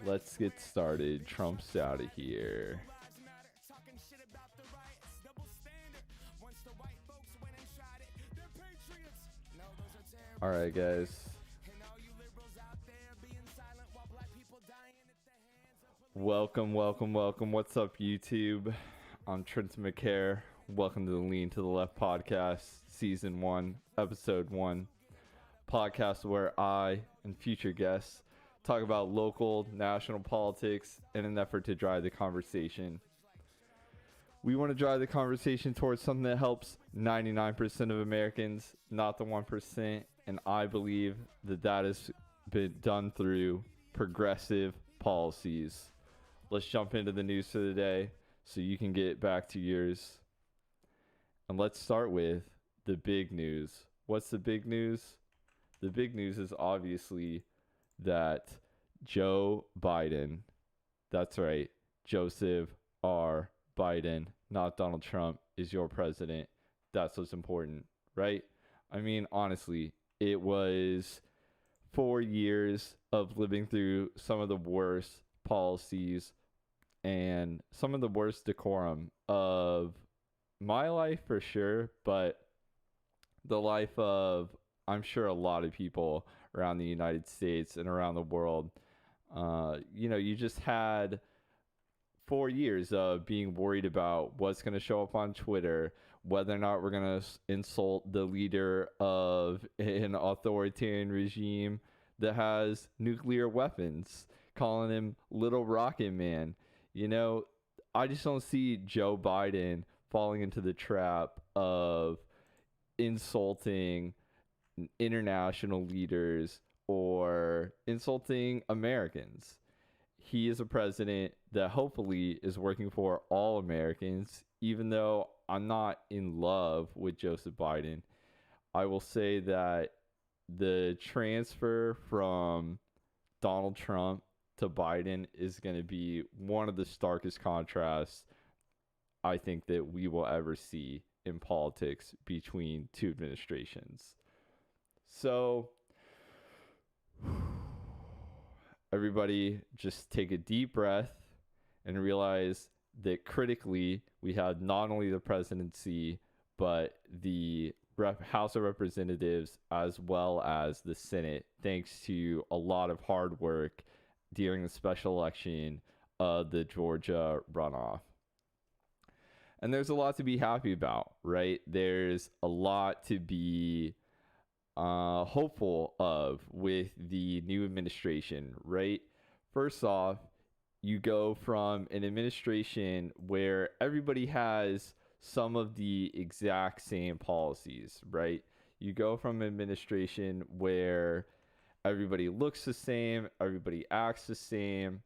Let's get started. Trump's out of here. All right, guys. Welcome. What's up, YouTube? I'm Trenton McCare. Welcome to the Lean to the Left podcast, Season 1, Episode 1. Podcast where I and future guests talk about local, national politics in an effort to drive the conversation. We want to drive the conversation towards something that helps 99% of Americans, not the 1%. And I believe that has been done through progressive policies. Let's jump into the news for the day so you can get back to yours. And let's start with the big news. What's the big news? The big news is obviously that Joe Biden, that's right, Joseph R. Biden, not Donald Trump, is your president. That's what's important, right? I mean, honestly, it was 4 years of living through some of the worst policies and some of the worst decorum of my life for sure, but the life of, I'm sure, a lot of people around the United States and around the world. You just had 4 years of being worried about what's going to show up on Twitter, whether or not we're going to insult the leader of an authoritarian regime that has nuclear weapons, calling him Little Rocket Man. I just don't see Joe Biden falling into the trap of insulting international leaders or insulting Americans. He is a president that hopefully is working for all Americans, even though I'm not in love with Joseph Biden. I will say that the transfer from Donald Trump to Biden is going to be one of the starkest contrasts I think that we will ever see in politics between two administrations. So everybody just take a deep breath and realize that critically we had not only the presidency, but the House of Representatives as well as the Senate, thanks to a lot of hard work during the special election of the Georgia runoff. And there's a lot to be happy about, right? There's a lot to be hopeful of with the new administration, right? First off, you go from an administration where everybody has some of the exact same policies, right? You go from an administration where everybody looks the same, everybody acts the same,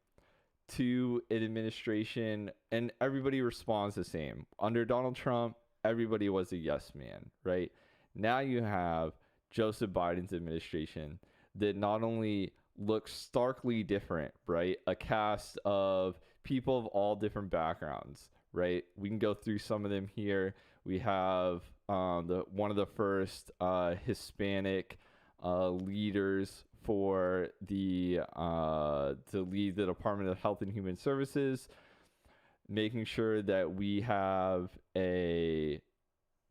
to an administration and everybody responds the same. Under Donald Trump, everybody was a yes man, right? Now you have Joseph Biden's administration that not only looks starkly different, right? A cast of people of all different backgrounds, right? We can go through some of them here. We have one of the first Hispanic leaders for to lead the Department of Health and Human Services, making sure that we have a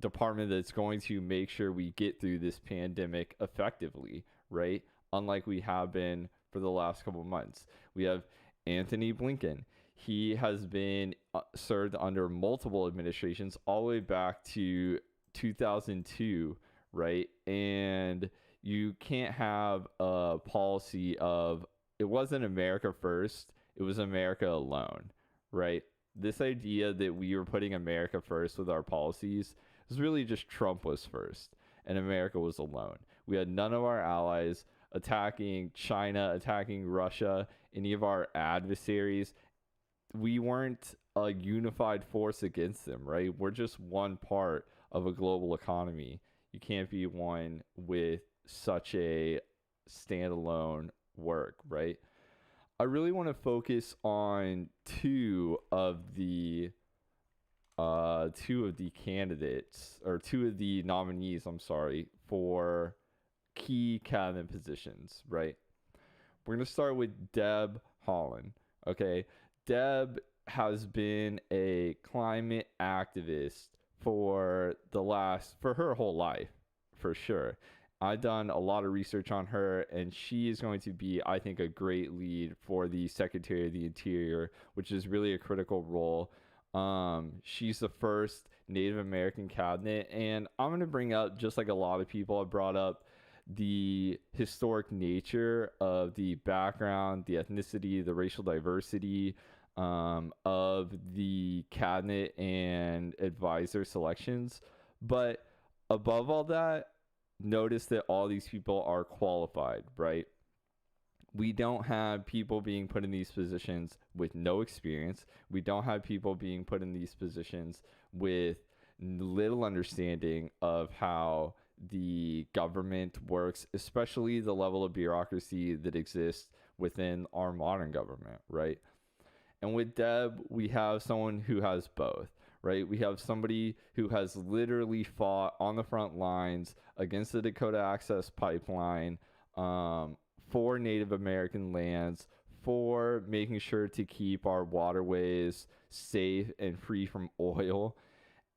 department that's going to make sure we get through this pandemic effectively, right? Unlike we have been for the last couple of months. We have Anthony Blinken. He has been served under multiple administrations all the way back to 2002, right? And you can't have a policy of it wasn't America first, it was America alone, right? This idea that we were putting America first with our policies is really just Trump was first and America was alone. We had none of our allies attacking China, attacking Russia, any of our adversaries. We weren't a unified force against them, right? We're just one part of a global economy. You can't be one with such a standalone work, right? I really want to focus on two of the candidates, or two of the nominees, for key cabinet positions, right? We're going to start with Deb Holland. Okay. Deb has been a climate activist for her whole life, for sure. I've done a lot of research on her, and she is going to be, I think, a great lead for the Secretary of the Interior, which is really a critical role. She's the first Native American cabinet, and I'm going to bring up, just like a lot of people have brought up, the historic nature of the background, the ethnicity, the racial diversity of the cabinet and advisor selections. But above all that, notice that all these people are qualified, right? We don't have people being put in these positions with no experience. We don't have people being put in these positions with little understanding of how the government works, especially the level of bureaucracy that exists within our modern government, right? And with Deb, we have someone who has both, right? We have somebody who has literally fought on the front lines against the Dakota Access Pipeline, for Native American lands, for making sure to keep our waterways safe and free from oil,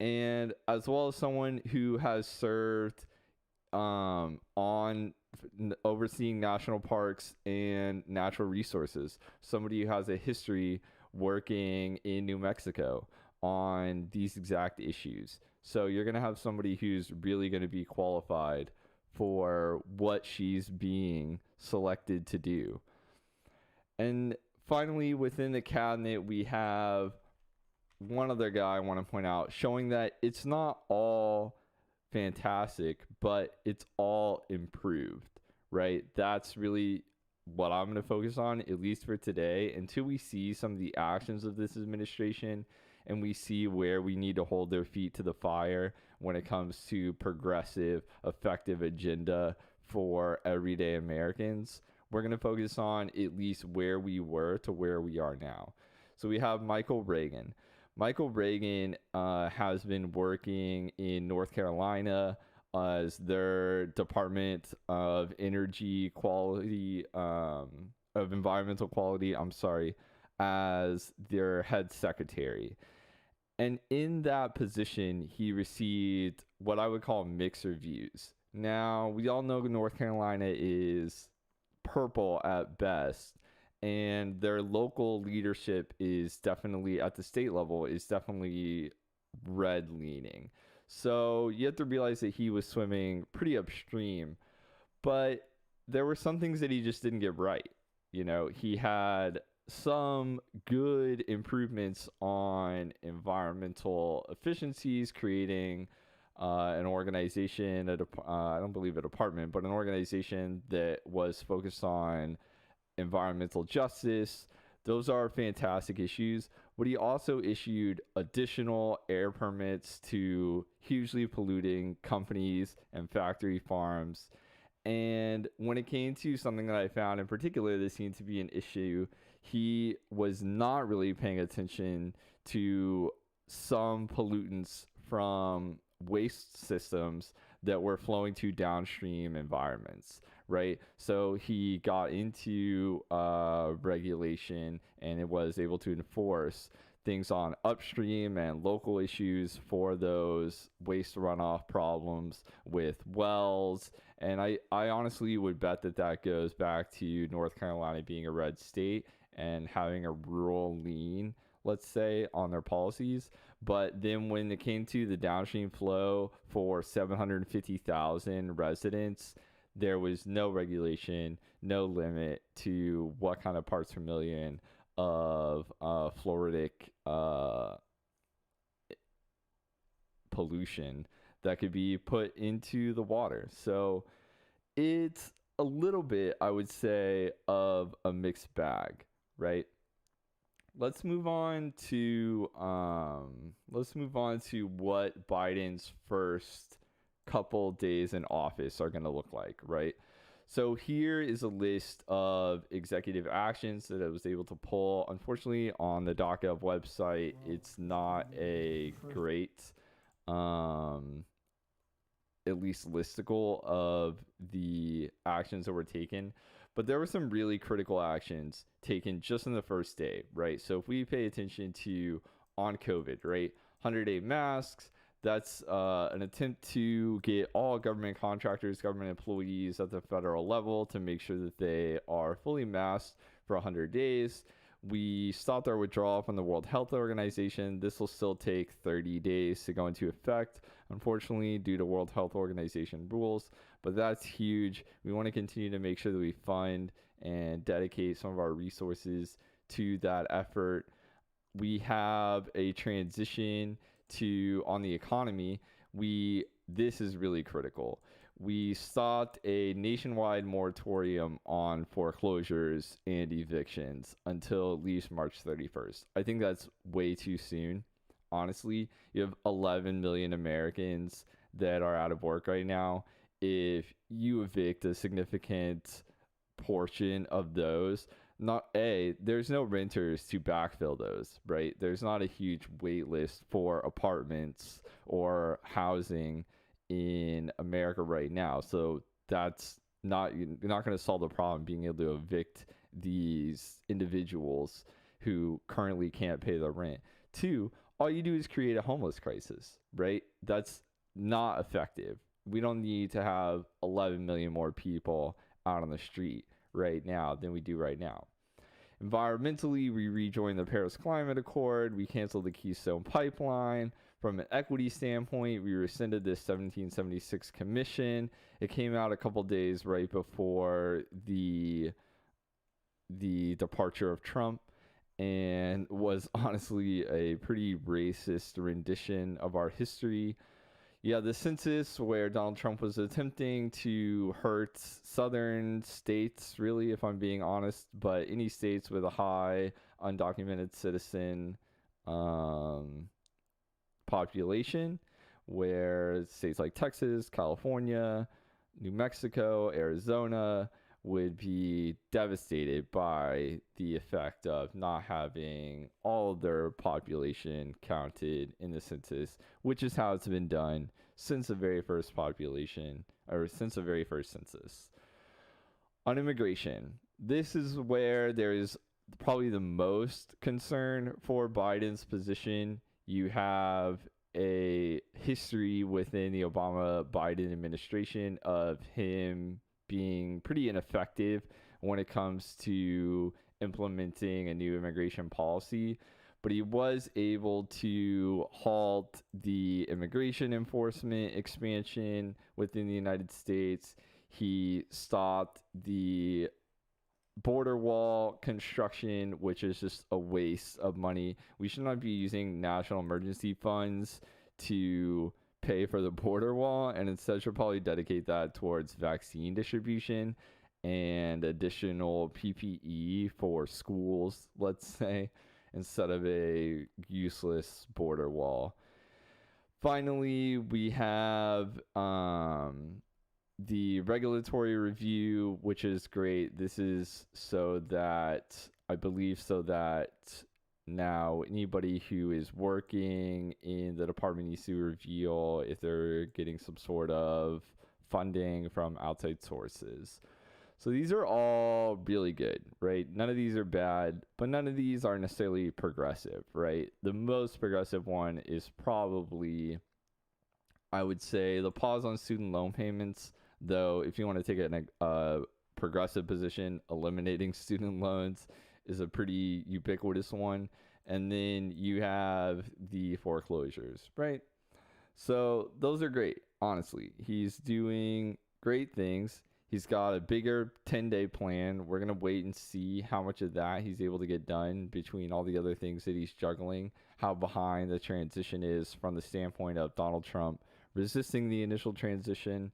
and as well as someone who has served on overseeing national parks and natural resources, somebody who has a history working in New Mexico on these exact issues. So you're going to have somebody who's really going to be qualified for what she's being selected to do. And finally, within the cabinet, we have one other guy I want to point out, showing that it's not all fantastic, but it's all improved, right? That's really what I'm going to focus on, at least for today, until we see some of the actions of this administration and we see where we need to hold their feet to the fire when it comes to progressive, effective agenda for everyday Americans. We're going to focus on at least where we were to where we are now. So we have Michael Reagan. Michael Reagan has been working in North Carolina as their Department of Energy Quality, of Environmental Quality, as their head secretary. And in that position, he received what I would call mixed reviews. Now, we all know North Carolina is purple at best, and their local leadership is definitely, at the state level, is definitely red leaning. So you have to realize that he was swimming pretty upstream, but there were some things that he just didn't get right. You know, he had some good improvements on environmental efficiencies, creating an organization, I don't believe a department, but an organization that was focused on environmental justice. Those are fantastic issues. But he also issued additional air permits to hugely polluting companies and factory farms. And when it came to something that I found in particular that seemed to be an issue, he was not really paying attention to some pollutants from waste systems that were flowing to downstream environments, right? So he got into regulation, and it was able to enforce things on upstream and local issues for those waste runoff problems with wells. And I honestly would bet that that goes back to North Carolina being a red state and having a rural lean, let's say, on their policies. But then when it came to the downstream flow for 750,000 residents, there was no regulation, no limit to what kind of parts per million of fluoridic pollution that could be put into the water. So it's a little bit, I would say, of a mixed bag, right? Let's move on to what Biden's first couple days in office are going to look like, right? So here is a list of executive actions that I was able to pull. Unfortunately, on the DocGov website, it's not a great, at least listicle of the actions that were taken. But there were some really critical actions taken just in the first day, right? So if we pay attention to on COVID, right? 100-day masks, that's an attempt to get all government contractors, government employees at the federal level to make sure that they are fully masked for 100 days. We stopped our withdrawal from the World Health Organization. This will still take 30 days to go into effect, unfortunately, due to World Health Organization rules. But that's huge. We want to continue to make sure that we fund and dedicate some of our resources to that effort. We have a transition to on the economy. This is really critical. We stopped a nationwide moratorium on foreclosures and evictions until at least March 31st. I think that's way too soon. Honestly, you have 11 million Americans that are out of work right now. If you evict a significant portion of those, there's no renters to backfill those, right? There's not a huge wait list for apartments or housing in America right now. So that's you're not going to solve the problem being able to evict these individuals who currently can't pay their rent. Two, all you do is create a homeless crisis, right? That's not effective. We don't need to have 11 million more people out on the street right now than we do right now. Environmentally, we rejoined the Paris Climate Accord. We canceled the Keystone Pipeline. From an equity standpoint, we rescinded this 1776 commission. It came out a couple days right before the departure of Trump, and was honestly a pretty racist rendition of our history. Yeah, the census where Donald Trump was attempting to hurt southern states, really, if I'm being honest, but any states with a high undocumented citizen population, where states like Texas, California, New Mexico, Arizona would be devastated by the effect of not having all of their population counted in the census, which is how it's been done since the very first census. On immigration, this is where there is probably the most concern for Biden's position. You have a history within the Obama-Biden administration of him being pretty ineffective when it comes to implementing a new immigration policy, but he was able to halt the immigration enforcement expansion within the United States. He stopped the border wall construction, which is just a waste of money. We should not be using national emergency funds to pay for the border wall, and instead should probably dedicate that towards vaccine distribution and additional PPE for schools, let's say, instead of a useless border wall. Finally, we have the regulatory review, which is great. This is so that now anybody who is working in the department needs to reveal if they're getting some sort of funding from outside sources. So these are all really good, right? None of these are bad, but none of these are necessarily progressive, right? The most progressive one is probably, I would say, the pause on student loan payments. Though if you want to take a progressive position, eliminating student loans is a pretty ubiquitous one. And then you have the foreclosures, right? So those are great, honestly. He's doing great things. He's got a bigger 10-day plan. We're going to wait and see how much of that he's able to get done between all the other things that he's juggling, how behind the transition is from the standpoint of Donald Trump resisting the initial transition.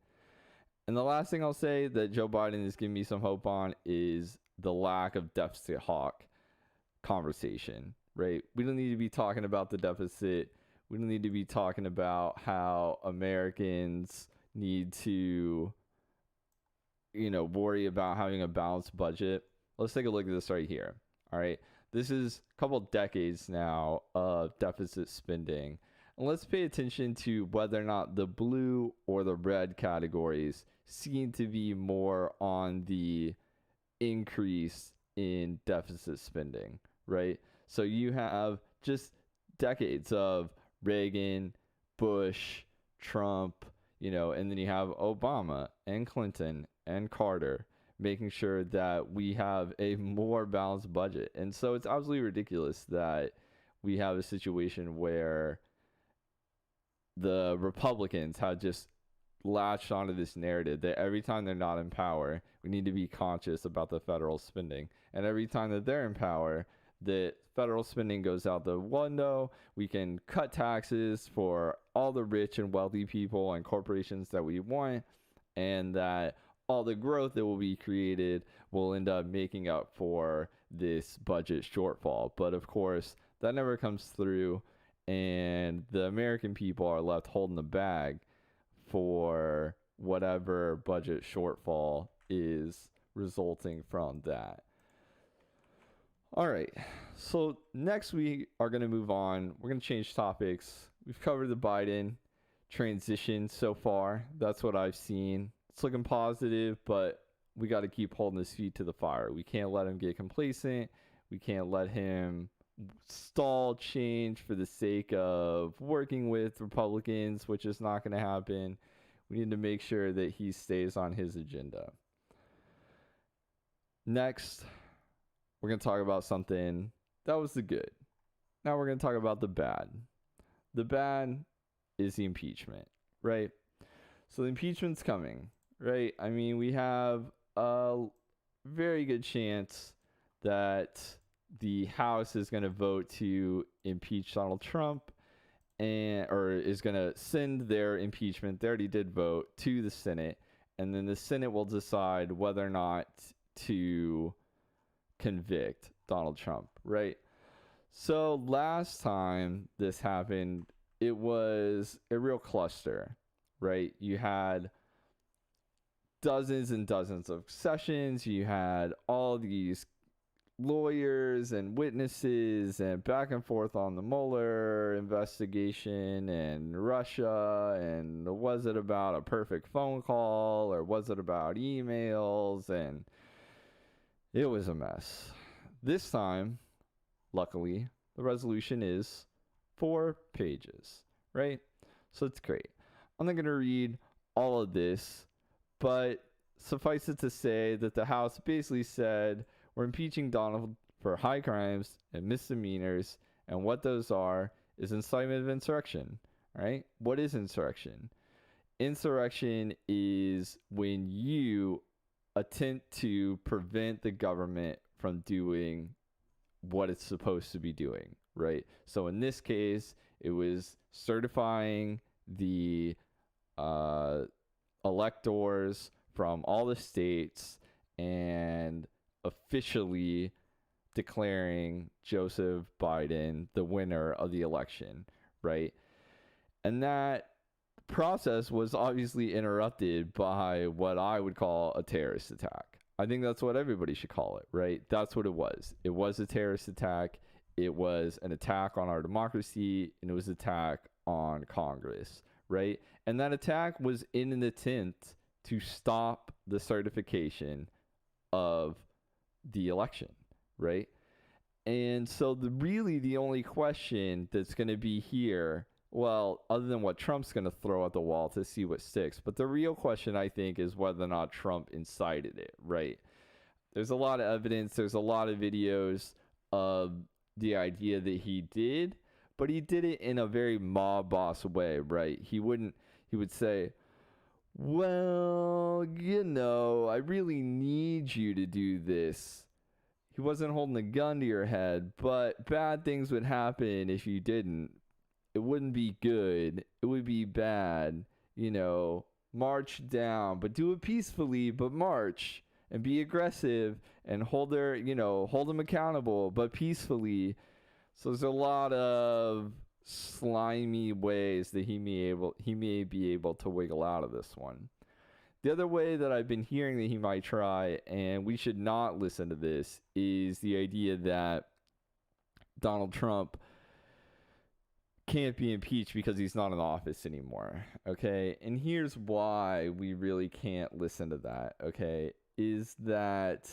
And the last thing I'll say that Joe Biden is giving me some hope on is the lack of deficit hawk conversation, right? We don't need to be talking about the deficit. We don't need to be talking about how Americans need to, worry about having a balanced budget. Let's take a look at this right here. All right. This is a couple decades now of deficit spending. And let's pay attention to whether or not the blue or the red categories seem to be more on the increase in deficit spending, right? So you have just decades of Reagan, Bush, Trump, and then you have Obama and Clinton and Carter making sure that we have a more balanced budget. And so it's absolutely ridiculous that we have a situation where the Republicans have just latched onto this narrative that every time they're not in power, we need to be conscious about the federal spending. And every time that they're in power, the federal spending goes out the window. We can cut taxes for all the rich and wealthy people and corporations that we want, and that all the growth that will be created will end up making up for this budget shortfall. But of course, that never comes through, and the American people are left holding the bag for whatever budget shortfall is resulting from that. All right, so next we are going to move on. We're going to change topics. We've covered the Biden transition so far. That's what I've seen. It's looking positive, but we got to keep holding his feet to the fire. We can't let him get complacent. We can't let him stall change for the sake of working with Republicans, which is not going to happen. We need to make sure that he stays on his agenda. Next, we're going to talk about something that was the good. Now we're going to talk about the bad. The bad is the impeachment, right? So the impeachment's coming, right? I mean, we have a very good chance that the House is going to vote to impeach Donald Trump, or is going to send their impeachment. They already did vote to the Senate, and then the Senate will decide whether or not to convict Donald Trump, right? So last time this happened, it was a real cluster, right? You had dozens and dozens of sessions. You had all these lawyers and witnesses and back and forth on the Mueller investigation and Russia, and was it about a perfect phone call or was it about emails? And it was a mess. This time, luckily, the resolution is 4 pages, right? So it's great. I'm not going to read all of this, but suffice it to say that the House basically said, we're impeaching Donald for high crimes and misdemeanors, and what those are is incitement of insurrection, right? What is insurrection? Insurrection is when you attempt to prevent the government from doing what it's supposed to be doing, right? So in this case, it was certifying the electors from all the states and officially declaring Joseph Biden the winner of the election, right? And that process was obviously interrupted by what I would call a terrorist attack. I think that's what everybody should call it, right? That's what it was. It was a terrorist attack. It was an attack on our democracy, and it was an attack on Congress, right? And that attack was in an attempt to stop the certification of the election, right? And so the only question that's going to be here, well, other than what Trump's going to throw at the wall to see what sticks, but the real question, I think, is whether or not Trump incited it, right? There's a lot of evidence. There's a lot of videos of the idea that he did, but he did it in a very mob boss way, right? He would say, well, I really need you to do this. He wasn't holding a gun to your head, but bad things would happen if you didn't. It wouldn't be good. It would be bad. March down, but do it peacefully, but march and be aggressive and hold them accountable, but peacefully. So there's a lot of slimy ways that he may be able to wiggle out of this one. The other way that I've been hearing that he might try, and we should not listen to this, is the idea that Donald Trump can't be impeached because he's not in office anymore, okay? And here's why we really can't listen to that, okay? Is that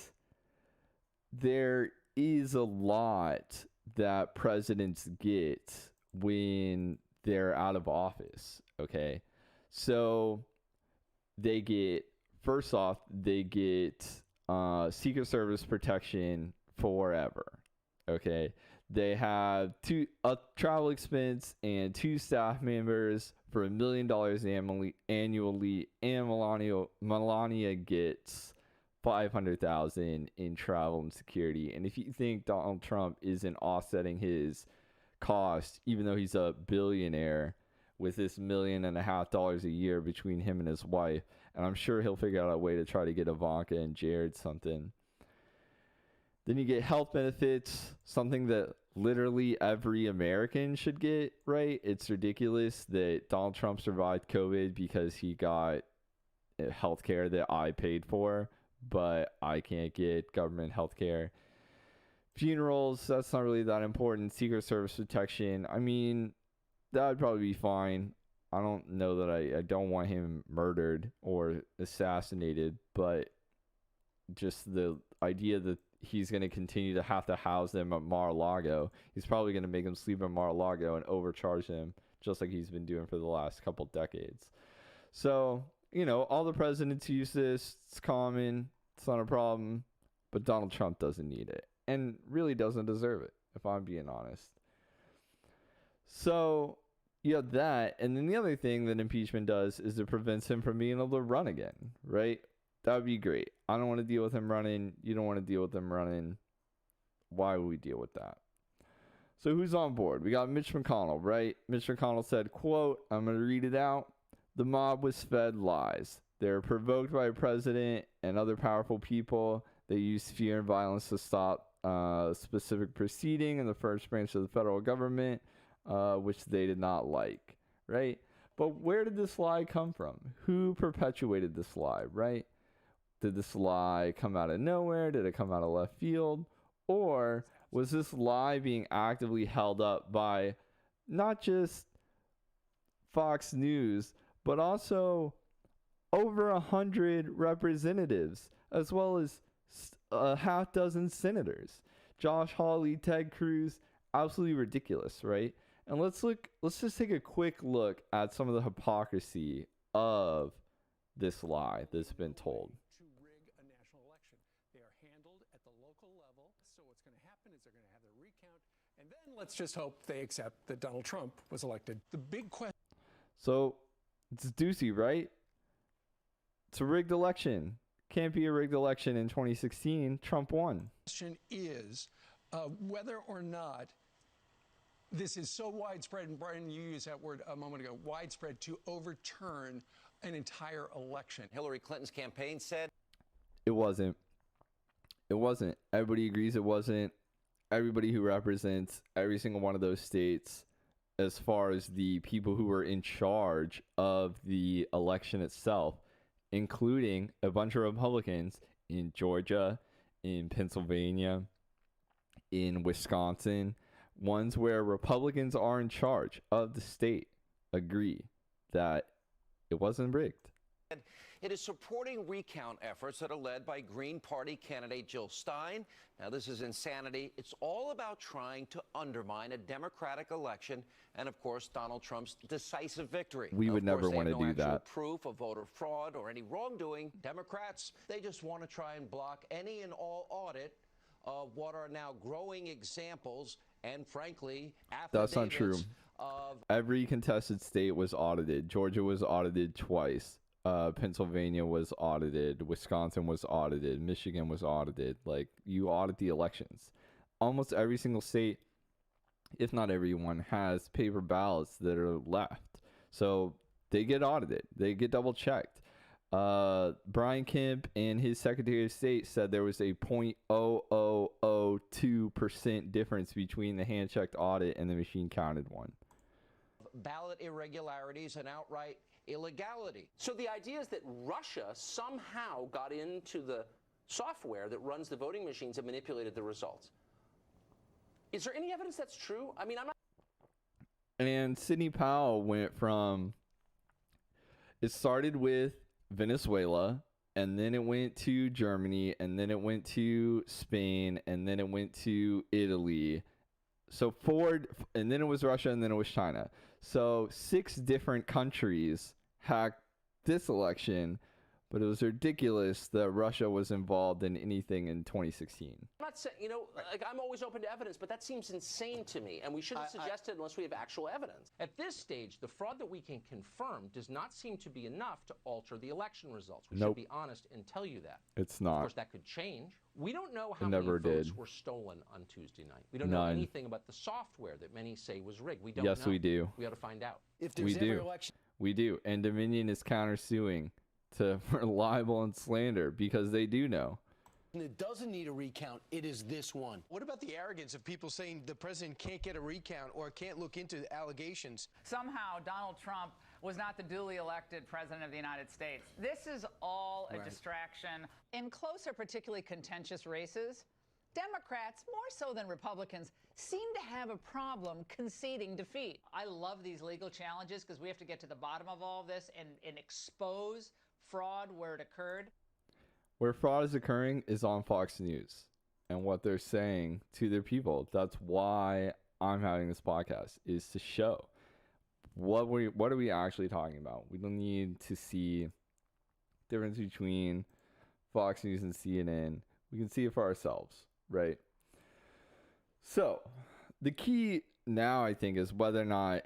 there is a lot that presidents get when they're out of office. Okay. So they get, first off, they get Secret Service protection forever. Okay. They have a travel expense and 2 staff members for $1 million annually, and Melania gets $500,000 in travel and security. And if you think Donald Trump isn't offsetting his cost, even though he's a billionaire, with this $1.5 million a year between him and his wife, and I'm sure he'll figure out a way to try to get Ivanka and Jared something. Then you get health benefits, something that literally every American should get, right? It's ridiculous that Donald Trump survived COVID because he got health care that I paid for, but I can't get government health care. Funerals, that's not really that important. Secret Service protection, I mean, that would probably be fine. I don't know that I don't want him murdered or assassinated, but just the idea that he's going to continue to have to house them at Mar-a-Lago. He's probably going to make them sleep at Mar-a-Lago and overcharge them, just like he's been doing for the last couple decades. So, you know, all the presidents use this. It's common. It's not a problem. But Donald Trump doesn't need it and really doesn't deserve it, if I'm being honest. So you have that. And then the other thing that impeachment does is it prevents him from being able to run again, right? That would be great. I don't want to deal with him running. You don't want to deal with him running. Why would we deal with that? So who's on board? We got Mitch McConnell, right? Mitch McConnell said, quote, I'm going to read it out. The mob was fed lies. They're provoked by a president and other powerful people. They use fear and violence to stop specific proceeding in the first branch of the federal government, which they did not like, right? But where did this lie come from? Who perpetuated this lie, right? Did this lie come out of nowhere? Did it come out of left field? Or was this lie being actively held up by not just Fox News, but also over 100 representatives, as well as a half dozen senators? Josh Hawley, Ted Cruz, absolutely ridiculous, right? And let's just take a quick look at some of the hypocrisy of this lie that's been told. To rig a national election. They are handled at the local level. So what's going to happen is they're going to have their recount. And then let's just hope they accept that Donald Trump was elected. The big question. So it's doozy, right? It's a rigged election. Can't be a rigged election in 2016. Trump won. The question is whether or not this is so widespread, and Brian, you used that word a moment ago, widespread, to overturn an entire election. Hillary Clinton's campaign said it wasn't. It wasn't. Everybody agrees it wasn't. Everybody who represents every single one of those states, as far as the people who were in charge of the election itself, including a bunch of Republicans in Georgia, in Pennsylvania, in Wisconsin, ones where Republicans are in charge of the state, agree that it wasn't rigged. it is supporting recount efforts that are led by Green Party candidate Jill Stein. Now, this is insanity. It's all about trying to undermine a Democratic election and, of course, Donald Trump's decisive victory. We would never want to do that. Proof of voter fraud or any wrongdoing. Democrats, they just want to try and block any and all audit of what are now growing examples and, frankly, that's not true. Every contested state was audited. Georgia was audited twice. Pennsylvania was audited. Wisconsin was audited. Michigan was audited. Like, you audit the elections. Almost every single state, if not everyone, has paper ballots that are left. So they get audited. They get double checked. Brian Kemp and his Secretary of State said there was a 0.0002% difference between the hand-checked audit and the machine-counted one. Ballot irregularities and outright illegality. So the idea is that Russia somehow got into the software that runs the voting machines and manipulated the results. Is there any evidence that's true? I mean, I'm not. And Sidney Powell went from, it started with Venezuela, and then it went to Germany, and then it went to Spain, and then it went to Italy. So and then it was Russia, and then it was China. So 6 different countries hacked this election, but it was ridiculous that Russia was involved in anything in 2016. I'm not saying, like, I'm always open to evidence, but that seems insane to me, and we shouldn't suggest it unless we have actual evidence. At this stage, the fraud that we can confirm does not seem to be enough to alter the election results. We should be honest and tell you that. It's not. Of course, that could change. We don't know how many votes were stolen on Tuesday night. We don't know anything about the software that many say was rigged. We don't know. Yes, we do. We ought to find out. If there's ever election, we do. And Dominion is countersuing for libel and slander because they do know. and it doesn't need a recount, it is this one. What about the arrogance of people saying the president can't get a recount or can't look into allegations? Somehow Donald Trump was not the duly elected president of the United States. This is all a distraction. In closer, particularly contentious races, Democrats, more so than Republicans, seem to have a problem conceding defeat. I love these legal challenges because we have to get to the bottom of all of this and expose fraud where it occurred. Where fraud is occurring is on Fox News and what they're saying to their people. That's why I'm having this podcast, is to show what are we actually talking about. We don't need to see difference between Fox News and CNN. We can see it for ourselves, right? So the key now, I think, is whether or not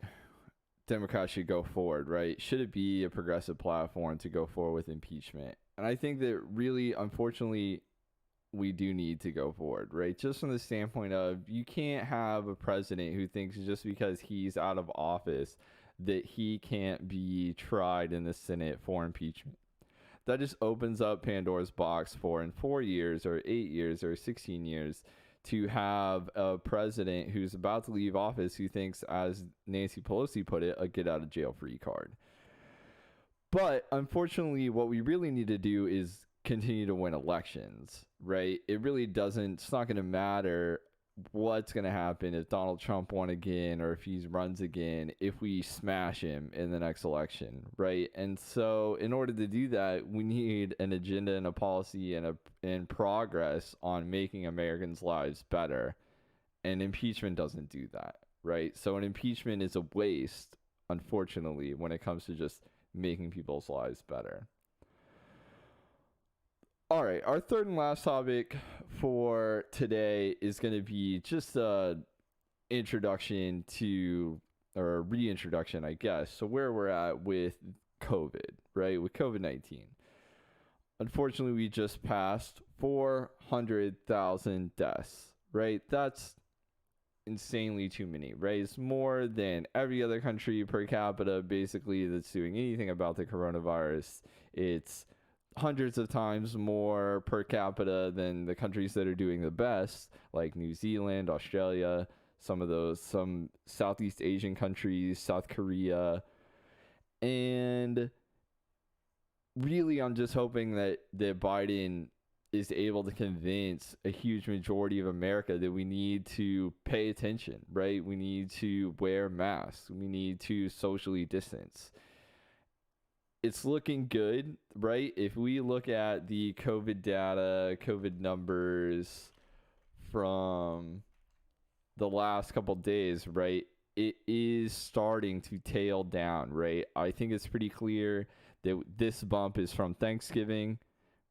Democrats should go forward, right? Should it be a progressive platform to go forward with impeachment? And I think that really, unfortunately, we do need to go forward, right? Just from the standpoint of, you can't have a president who thinks just because he's out of office that he can't be tried in the Senate for impeachment. That just opens up Pandora's box for, in 4 years or 8 years or 16 years, to have a president who's about to leave office who thinks, as Nancy Pelosi put it, a get out of jail free card. But unfortunately, what we really need to do is continue to win elections, right? It really doesn't, it's not going to matter what's going to happen if Donald Trump won again or if he runs again, if we smash him in the next election, right? And so in order to do that, we need an agenda and a policy and progress on making Americans' lives better. And impeachment doesn't do that, right? So an impeachment is a waste, unfortunately, when it comes to just making people's lives better. All right, our third and last topic for today is going to be just a introduction to, or a reintroduction, I guess, so where we're at with COVID, right, with COVID-19. Unfortunately, we just passed 400,000 deaths, right? That's insanely too many, right? It's more than every other country per capita, basically, that's doing anything about the coronavirus. It's hundreds of times more per capita than the countries that are doing the best, like New Zealand, Australia, some Southeast Asian countries, South Korea. And really, I'm just hoping that Biden is able to convince a huge majority of America that we need to pay attention, right? We need to wear masks. We need to socially distance. It's looking good, right? If we look at the COVID data, COVID numbers from the last couple days, right, it is starting to tail down, right? I think it's pretty clear that this bump is from Thanksgiving,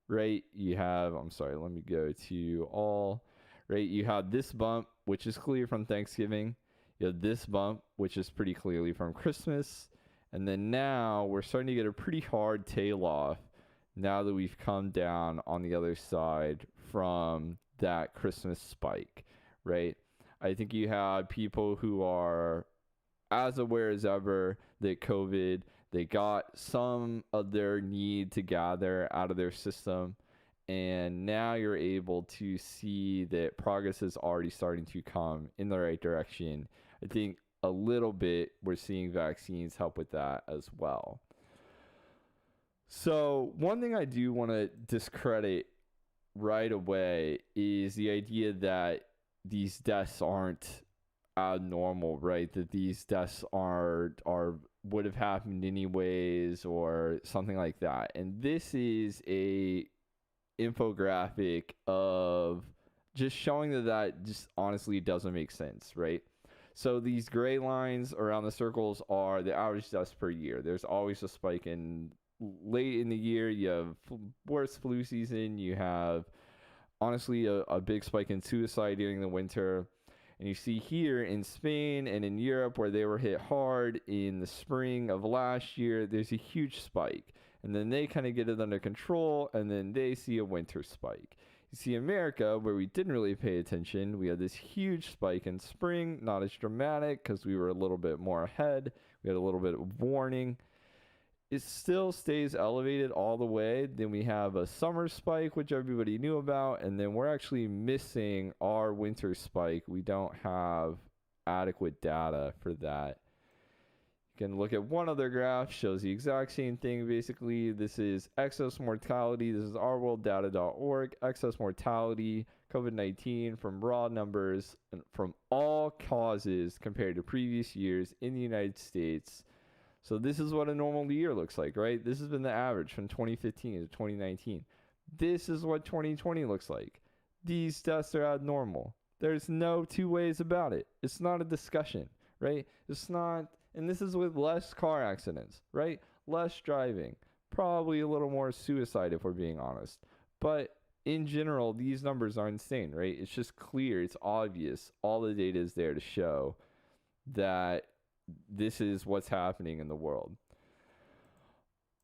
right? You have, I'm sorry, let me go to all, right? You have this bump, which is clear from Thanksgiving. You have this bump, which is pretty clearly from Christmas. And then now we're starting to get a pretty hard tail off now that we've come down on the other side from that Christmas spike, right? I think you have people who are as aware as ever that COVID, they got some of their need to gather out of their system. And now you're able to see that progress is already starting to come in the right direction. I think a little bit we're seeing vaccines help with that as well. So one thing I do want to discredit right away is the idea that these deaths aren't abnormal, right? That these deaths are would have happened anyways or something like that. And this is a infographic of just showing that just honestly doesn't make sense, right? So these gray lines around the circles are the average deaths per year. There's always a spike in late in the year. You have worse flu season. You have honestly a big spike in suicide during the winter. And you see here in Spain and in Europe where they were hit hard in the spring of last year, there's a huge spike. And then they kind of get it under control, and then they see a winter spike. You see America, where we didn't really pay attention, we had this huge spike in spring, not as dramatic because we were a little bit more ahead. We had a little bit of warning. It still stays elevated all the way. Then we have a summer spike, which everybody knew about, and then we're actually missing our winter spike. We don't have adequate data for that. You can look at one other graph, shows the exact same thing. Basically, this is excess mortality. This is ourworlddata.org. Excess mortality, COVID-19 from raw numbers and from all causes compared to previous years in the United States. So this is what a normal year looks like, right? This has been the average from 2015 to 2019. This is what 2020 looks like. These deaths are abnormal. There's no two ways about it. It's not a discussion, right? It's not, and this is with less car accidents, right? Less driving, probably a little more suicide if we're being honest. But in general, these numbers are insane, right? It's just clear, it's obvious. All the data is there to show that this is what's happening in the world.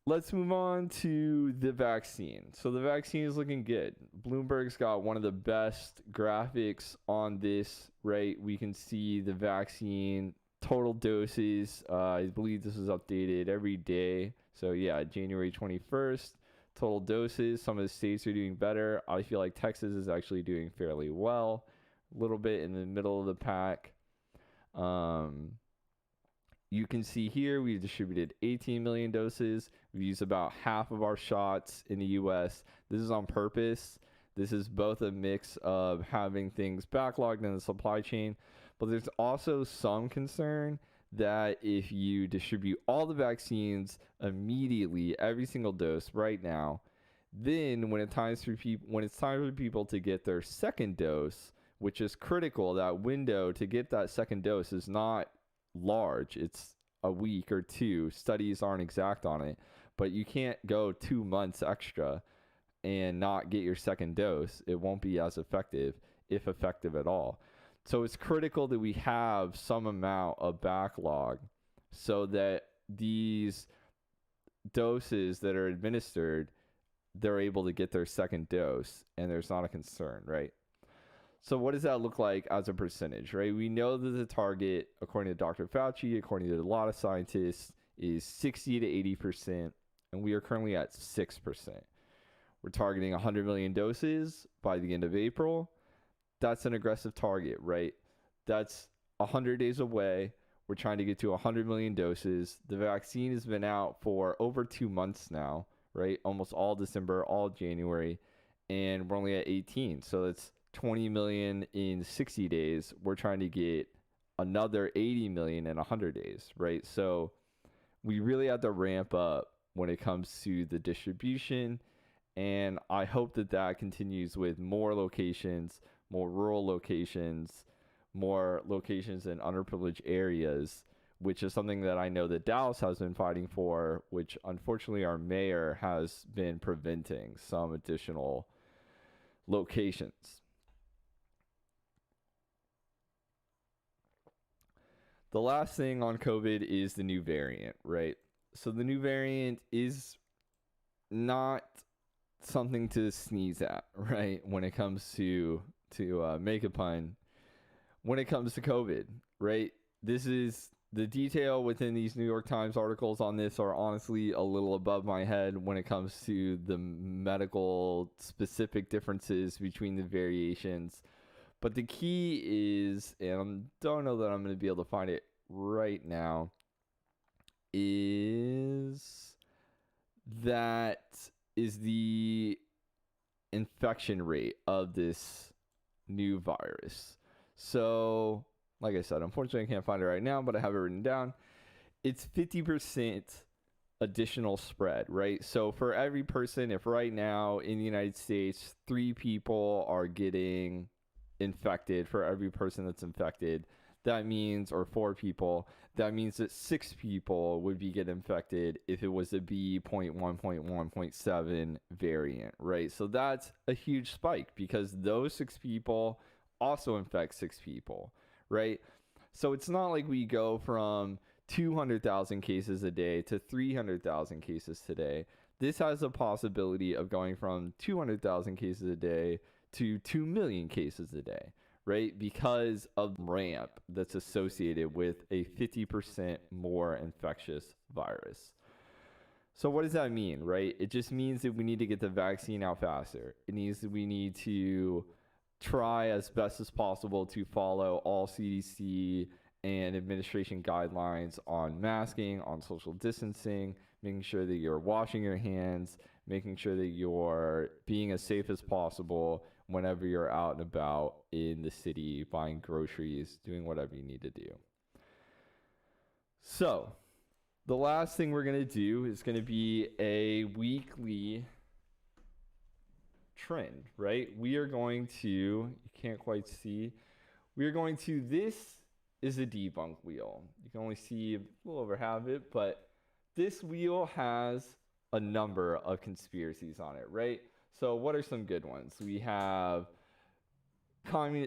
Let's move on to the vaccine. So the vaccine is looking good. Bloomberg's got one of the best graphics on this, right? We can see the vaccine total doses. I believe this is updated every day. So yeah, January 21st, total doses. Some of the states are doing better. I feel like Texas is actually doing fairly well. A little bit in the middle of the pack. You can see here we've distributed 18 million doses. We've used about half of our shots in the US. This is on purpose. This is both a mix of having things backlogged in the supply chain, but there's also some concern that if you distribute all the vaccines immediately, every single dose right now, then when it's time for people to get their second dose, which is critical, that window to get that second dose is not large. It's a week or two. Studies aren't exact on it, but you can't go 2 months extra and not get your second dose. It won't be as effective, if effective at all. So it's critical that we have some amount of backlog so that these doses that are administered, they're able to get their second dose and there's not a concern, right? So what does that look like as a percentage, right? We know that the target, according to Dr. Fauci, according to a lot of scientists, is 60 to 80%, and we are currently at 6%. We're targeting 100 million doses by the end of April. That's an aggressive target, right? That's 100 days away. We're trying to get to 100 million doses. The vaccine has been out for over 2 months now, right? Almost all December, all January, and we're only at 18. So that's 20 million in 60 days. We're trying to get another 80 million in 100 days, right? So we really have to ramp up when it comes to the distribution, and I hope that that continues with more locations, more rural locations, more locations in underprivileged areas, which is something that I know that Dallas has been fighting for, which unfortunately our mayor has been preventing some additional locations. The last thing on COVID is the new variant, right? So the new variant is not something to sneeze at, right? When it comes to make a pun, when it comes to COVID, right? This is the detail within these New York Times articles on this are honestly a little above my head when it comes to the medical specific differences between the variations. But the key is, and I don't know that I'm going to be able to find it right now, is the infection rate of this new virus. So Like I said, unfortunately, I can't find it right now, but I have it written down. It's 50% additional spread, right? So for every person, if right now in the United States, 3 people are getting infected, for every person that's infected, that means, or 4 people, that means that 6 people would be get infected if it was a B.1.1.7 variant, right? So that's a huge spike because those 6 people also infect 6 people, right? So it's not like we go from 200,000 cases a day to 300,000 cases today. This has a possibility of going from 200,000 cases a day to 2 million cases a day, right? Because of the ramp that's associated with a 50% more infectious virus. So what does that mean, right? It just means that we need to get the vaccine out faster. We need to try as best as possible to follow all CDC and administration guidelines on masking, on social distancing, making sure that you're washing your hands, making sure that you're being as safe as possible whenever you're out and about in the city, buying groceries, doing whatever you need to do. So the last thing we're going to do is going to be a weekly trend, right? We are going to, you can't quite see, this is a debunk wheel. You can only see a little over half of it, but this wheel has a number of conspiracies on it, right? So what are some good ones? We have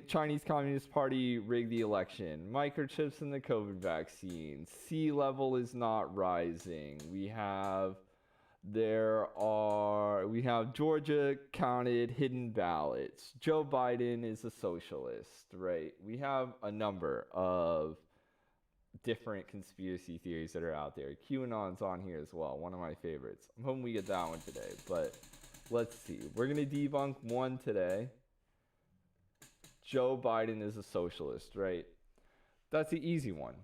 Chinese Communist Party rigged the election, microchips in the COVID vaccine, sea level is not rising. We have Georgia counted hidden ballots. Joe Biden is a socialist, right? We have a number of different conspiracy theories that are out there. QAnon's on here as well, one of my favorites. I'm hoping we get that one today, but let's see. We're going to debunk one today. Joe Biden is a socialist, right? That's the easy one.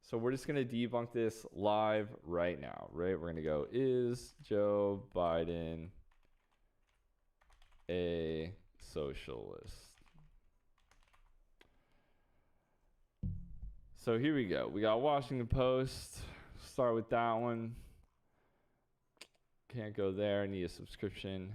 So we're just going to debunk this live right now, right? We're going to go, is Joe Biden a socialist? So here we go. We got Washington Post. Start with that one. Can't go there. I need a subscription.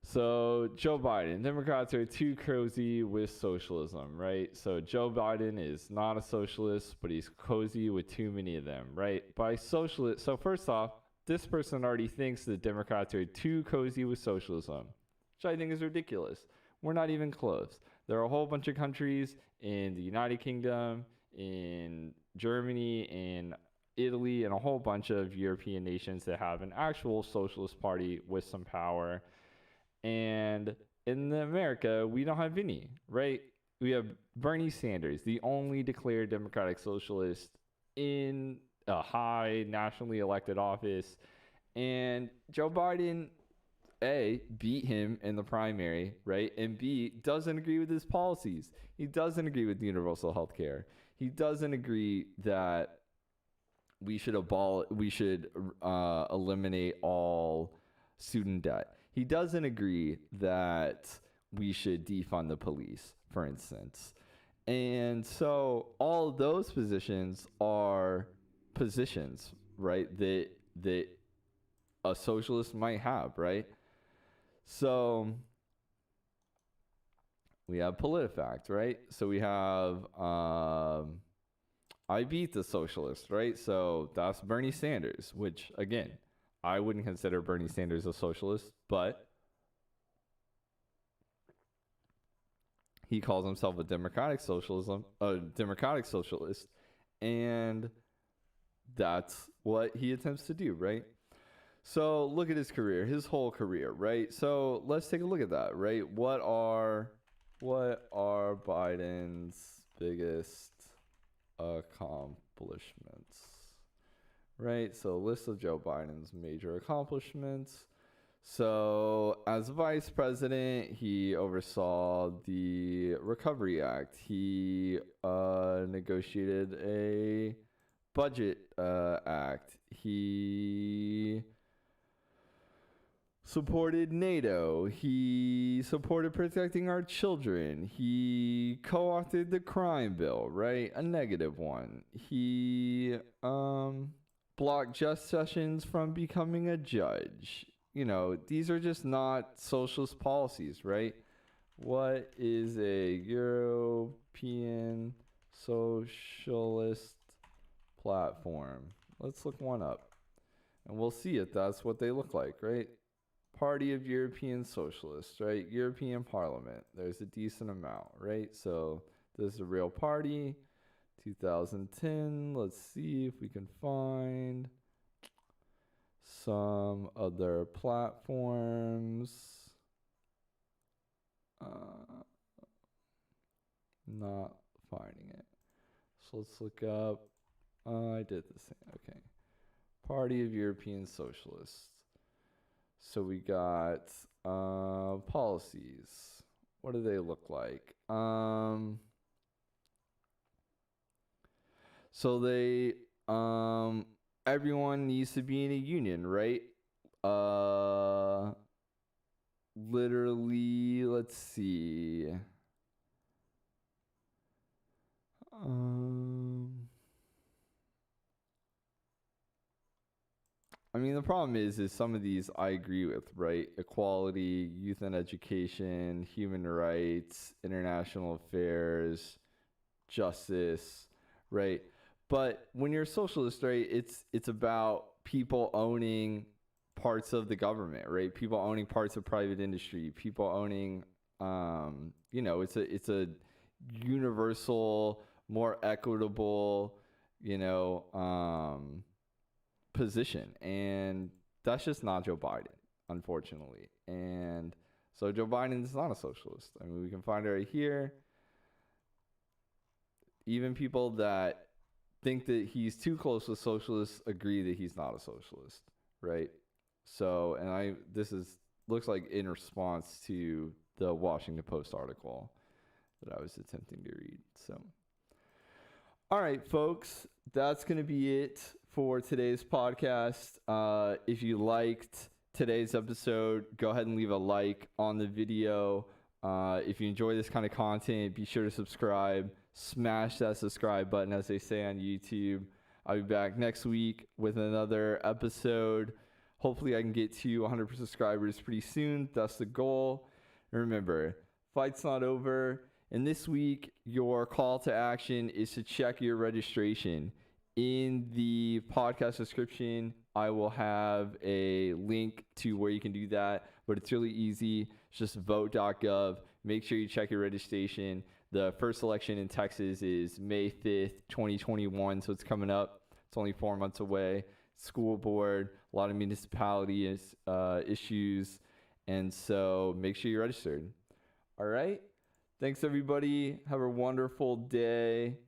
So Joe Biden, Democrats are too cozy with socialism, right? So Joe Biden is not a socialist, but he's cozy with too many of them, right? By socialist, so first off, this person already thinks that Democrats are too cozy with socialism, which I think is ridiculous. We're not even close. There are a whole bunch of countries in the United Kingdom, in Germany, in Italy, and a whole bunch of European nations that have an actual socialist party with some power. And in America, we don't have any, right? We have Bernie Sanders, the only declared Democratic Socialist in a high nationally elected office. And Joe Biden, A, beat him in the primary, right? And B, doesn't agree with his policies. He doesn't agree with universal health care. He doesn't agree that we should eliminate all student debt. He doesn't agree that we should defund the police, for instance. And so all of those positions are positions, right, that a socialist might have, right? So we have PolitiFact, right? So we have I beat the socialist, right? So that's Bernie Sanders, which, again, I wouldn't consider Bernie Sanders a socialist, but he calls himself a democratic socialist, and that's what he attempts to do, right? So look at his career, his whole career, right? So let's take a look at that, right? What are Biden's biggest accomplishments? Right, so list of Joe Biden's major accomplishments. So as vice president, he oversaw the Recovery Act. He negotiated a budget act. He supported NATO. He supported protecting our children. He co-authored the crime bill, right? A negative one. He blocked Jeff Sessions from becoming a judge. You know, these are just not socialist policies, right? What is a European socialist platform? Let's look one up. And we'll see if that's what they look like, right? Party of European Socialists, right? European Parliament. There's a decent amount, right? So this is a real party. 2010. Let's see if we can find some other platforms. Not finding it. So let's look up. I did the same. Okay. Party of European Socialists. So we got policies. What do they look like? So they everyone needs to be in a union, right? Literally, let's see. I mean, the problem is some of these I agree with, right? Equality, youth and education, human rights, international affairs, justice, right? But when you're a socialist, right, it's about people owning parts of the government, right? People owning parts of private industry, people owning, you know, it's a universal, more equitable, you know, position, and that's just not Joe Biden, unfortunately. And so Joe Biden is not a socialist. I mean, we can find it right here. Even people that think that he's too close with socialists agree that he's not a socialist, right? So, and looks like in response to the Washington Post article that I was attempting to read. So, all right, folks, that's going to be it for today's podcast. If you liked today's episode, go ahead and leave a like on the video. If you enjoy this kind of content, be sure to subscribe. Smash that subscribe button, as they say on YouTube. I'll be back next week with another episode. Hopefully I can get to 100 subscribers pretty soon. That's the goal. And remember, fight's not over. And this week, your call to action is to check your registration. In the podcast description, I will have a link to where you can do that, but it's really easy. It's just vote.gov. Make sure you check your registration. The first election in Texas is May 5th, 2021, so it's coming up. It's only 4 months away. School board, a lot of municipality issues, and so make sure you're registered. All right? Thanks, everybody. Have a wonderful day.